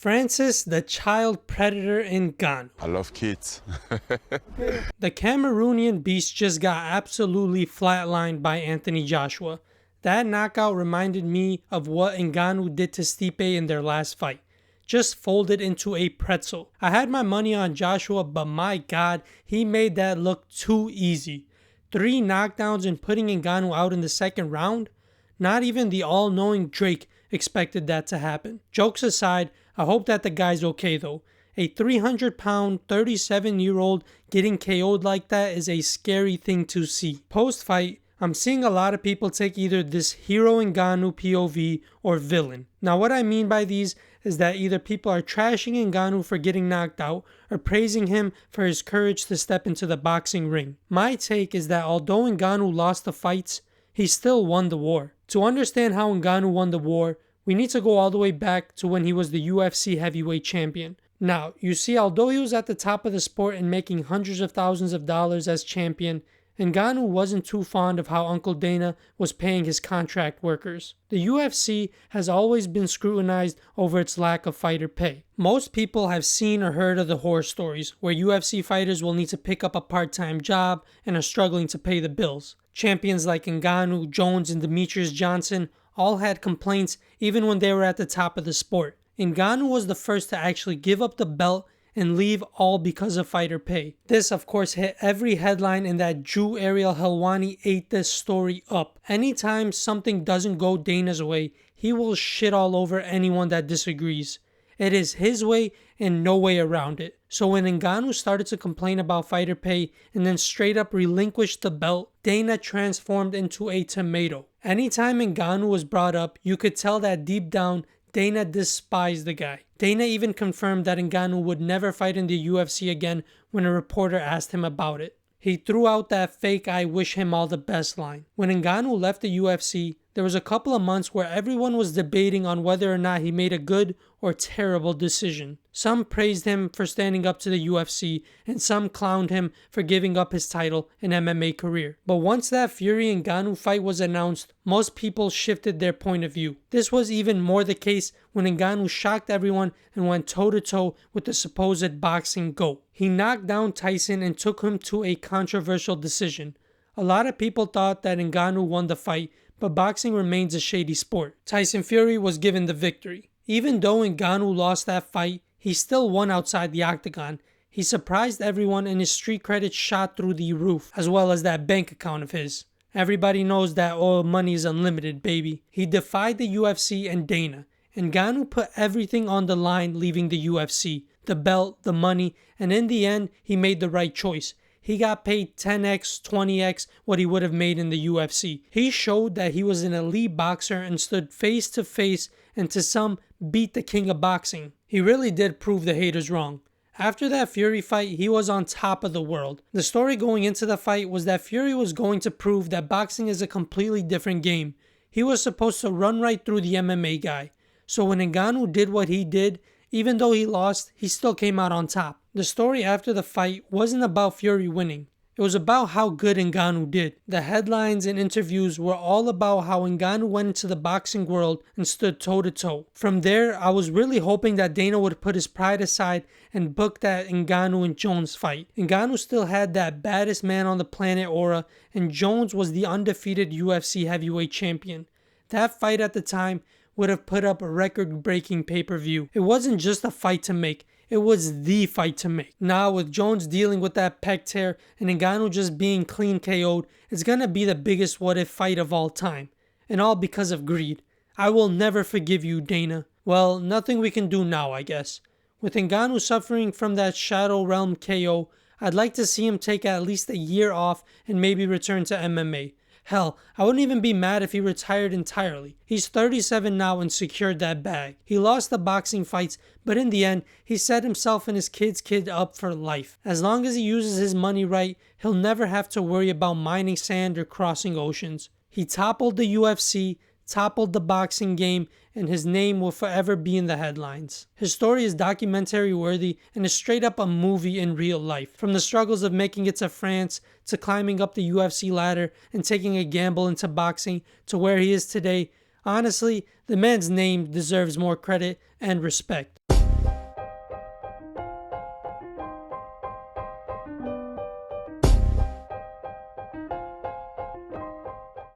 Francis the Child Predator Ngannou. I love kids. The Cameroonian beast just got absolutely flatlined by Anthony Joshua. That knockout reminded me of what Ngannou did to Stipe in their last fight. Just folded into a pretzel. I had my money on Joshua, but my god, he made that look too easy. 3 knockdowns and putting Ngannou out in the second round? Not even the all-knowing Drake expected that to happen. Jokes aside, I hope that the guy's okay though. A 300-pound, 37-year-old getting KO'd like that is a scary thing to see. Post-fight, I'm seeing a lot of people take either this hero Ngannou POV or villain. Now what I mean by these is that either people are trashing Ngannou for getting knocked out or praising him for his courage to step into the boxing ring. My take is that although Ngannou lost the fights, he still won the war. To understand how Ngannou won the war, we need to go all the way back to when he was the UFC heavyweight champion. Now, you see, although he was at the top of the sport and making hundreds of thousands of dollars as champion, Ngannou wasn't too fond of how Uncle Dana was paying his contract workers. The UFC has always been scrutinized over its lack of fighter pay. Most people have seen or heard of the horror stories where UFC fighters will need to pick up a part-time job and are struggling to pay the bills. Champions like Ngannou, Jones, and Demetrius Johnson all had complaints even when they were at the top of the sport. Ngannou was the first to actually give up the belt and leave all because of fighter pay. This of course hit every headline, and that Jew Ariel Helwani ate this story up. Anytime something doesn't go Dana's way, he will shit all over anyone that disagrees. It is his way and no way around it. So when Ngannou started to complain about fighter pay and then straight up relinquished the belt, Dana transformed into a tomato. Anytime Ngannou was brought up, you could tell that deep down Dana despised the guy. Dana even confirmed that Ngannou would never fight in the UFC again when a reporter asked him about it. He threw out that fake "I wish him all the best" line. When Ngannou left the UFC, there was a couple of months where everyone was debating on whether or not he made a good or terrible decision. Some praised him for standing up to the UFC, and some clowned him for giving up his title and MMA career. But once that Fury Ngannou fight was announced, most people shifted their point of view. This was even more the case when Ngannou shocked everyone and went toe-to-toe with the supposed boxing GOAT. He knocked down Tyson and took him to a controversial decision. A lot of people thought that Ngannou won the fight, but boxing remains a shady sport. Tyson Fury was given the victory. Even though Ngannou lost that fight, he still won outside the octagon. He surprised everyone and his street credit shot through the roof, as well as that bank account of his. Everybody knows that oil money is unlimited, baby. He defied the UFC and Dana. Ngannou put everything on the line leaving the UFC. The belt, the money, and in the end, he made the right choice. He got paid 10x, 20x what he would have made in the UFC. He showed that he was an elite boxer and stood face to face and to some beat the king of boxing. He really did prove the haters wrong. After that Fury fight, he was on top of the world. The story going into the fight was that Fury was going to prove that boxing is a completely different game. He was supposed to run right through the MMA guy. So when Ngannou did what he did, even though he lost, he still came out on top. The story after the fight wasn't about Fury winning. It was about how good Ngannou did. The headlines and interviews were all about how Ngannou went into the boxing world and stood toe-to-toe. From there, I was really hoping that Dana would put his pride aside and book that Ngannou and Jones fight. Ngannou still had that baddest man on the planet aura, and Jones was the undefeated UFC heavyweight champion. That fight at the time would have put up a record-breaking pay-per-view. It wasn't just a fight to make. It was the fight to make. Now with Jones dealing with that pec tear and Ngannou just being clean KO'd, it's gonna be the biggest what if fight of all time. And all because of greed. I will never forgive you, Dana. Well, nothing we can do now, I guess. With Ngannou suffering from that Shadow Realm KO, I'd like to see him take at least a year off and maybe return to MMA. Hell, I wouldn't even be mad if he retired entirely. He's 37 now and secured that bag. He lost the boxing fights, but in the end, he set himself and his kid's kid up for life. As long as he uses his money right, he'll never have to worry about mining sand or crossing oceans. He toppled the UFC, toppled the boxing game, and his name will forever be in the headlines. His story is documentary worthy and is straight up a movie in real life. From the struggles of making it to France, to climbing up the UFC ladder and taking a gamble into boxing, to where he is today, honestly, the man's name deserves more credit and respect.